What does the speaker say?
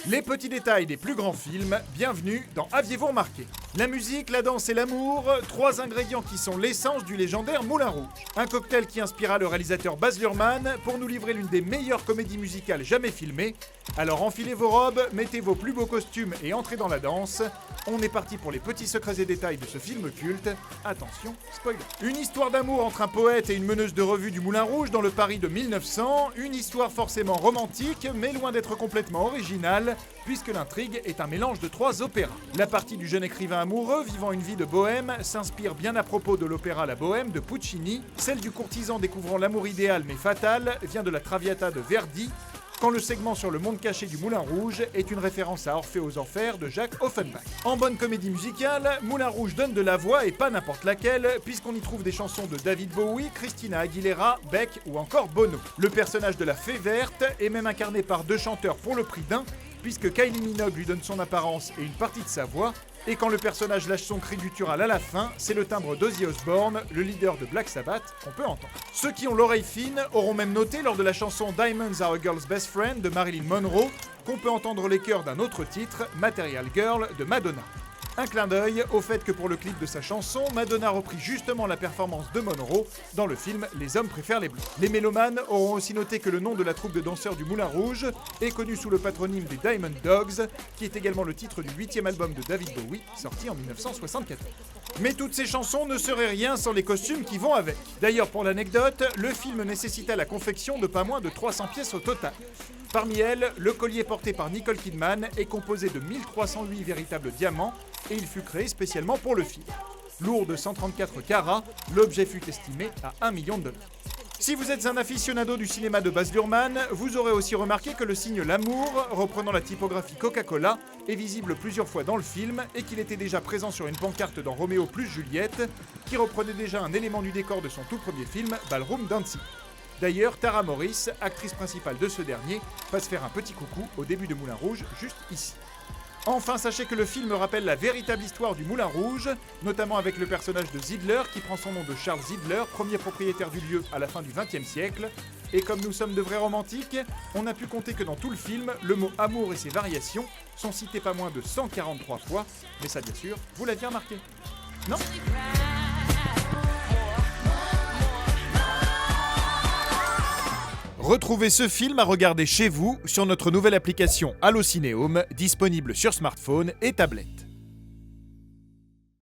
Les petits détails des plus grands films, bienvenue dans Aviez-vous remarqué ? La musique, la danse et l'amour, trois ingrédients qui sont l'essence du légendaire Moulin Rouge. Un cocktail qui inspira le réalisateur Baz Luhrmann pour nous livrer l'une des meilleures comédies musicales jamais filmées. Alors enfilez vos robes, mettez vos plus beaux costumes et entrez dans la danse. On est parti pour les petits secrets et détails de ce film culte. Attention, spoiler. Une histoire d'amour entre un poète et une meneuse de revue du Moulin Rouge dans le Paris de 1900. Une histoire forcément romantique, mais loin d'être complètement originale, puisque l'intrigue est un mélange de trois opéras. La partie du jeune écrivain amoureux vivant une vie de bohème s'inspire bien à propos de l'opéra La Bohème de Puccini. Celle du courtisan découvrant l'amour idéal mais fatal vient de la Traviata de Verdi, quand le segment sur le monde caché du Moulin Rouge est une référence à Orphée aux Enfers de Jacques Offenbach. En bonne comédie musicale, Moulin Rouge donne de la voix et pas n'importe laquelle, puisqu'on y trouve des chansons de David Bowie, Christina Aguilera, Beck ou encore Bono. Le personnage de la Fée Verte est même incarné par deux chanteurs pour le prix d'un, puisque Kylie Minogue lui donne son apparence et une partie de sa voix, et quand le personnage lâche son cri guttural à la fin, c'est le timbre d'Ozzy Osbourne, le leader de Black Sabbath, qu'on peut entendre. Ceux qui ont l'oreille fine auront même noté lors de la chanson Diamonds Are a Girl's Best Friend de Marilyn Monroe qu'on peut entendre les chœurs d'un autre titre, Material Girl de Madonna. Un clin d'œil au fait que pour le clip de sa chanson, Madonna reprit justement la performance de Monroe dans le film Les hommes préfèrent les bleus. Les mélomanes auront aussi noté que le nom de la troupe de danseurs du Moulin Rouge est connu sous le patronyme des Diamond Dogs, qui est également le titre du 8e album de David Bowie, sorti en 1974. Mais toutes ces chansons ne seraient rien sans les costumes qui vont avec. D'ailleurs, pour l'anecdote, le film nécessita la confection de pas moins de 300 pièces au total. Parmi elles, le collier porté par Nicole Kidman est composé de 1308 véritables diamants et il fut créé spécialement pour le film. Lourd de 134 carats, l'objet fut estimé à $1 million. Si vous êtes un aficionado du cinéma de Baz Luhrmann, vous aurez aussi remarqué que le signe L'amour, reprenant la typographie Coca-Cola, est visible plusieurs fois dans le film et qu'il était déjà présent sur une pancarte dans Roméo plus Juliette, qui reprenait déjà un élément du décor de son tout premier film, Ballroom Dancing. D'ailleurs, Tara Morris, actrice principale de ce dernier, passe faire un petit coucou au début de Moulin Rouge, juste ici. Enfin, sachez que le film rappelle la véritable histoire du Moulin Rouge, notamment avec le personnage de Zidler qui prend son nom de Charles Zidler, premier propriétaire du lieu à la fin du XXe siècle. Et comme nous sommes de vrais romantiques, on a pu compter que dans tout le film, le mot amour et ses variations sont cités pas moins de 143 fois, mais ça bien sûr, vous l'aviez remarqué. Non ? Retrouvez ce film à regarder chez vous sur notre nouvelle application Allocinéum, disponible sur smartphone et tablette.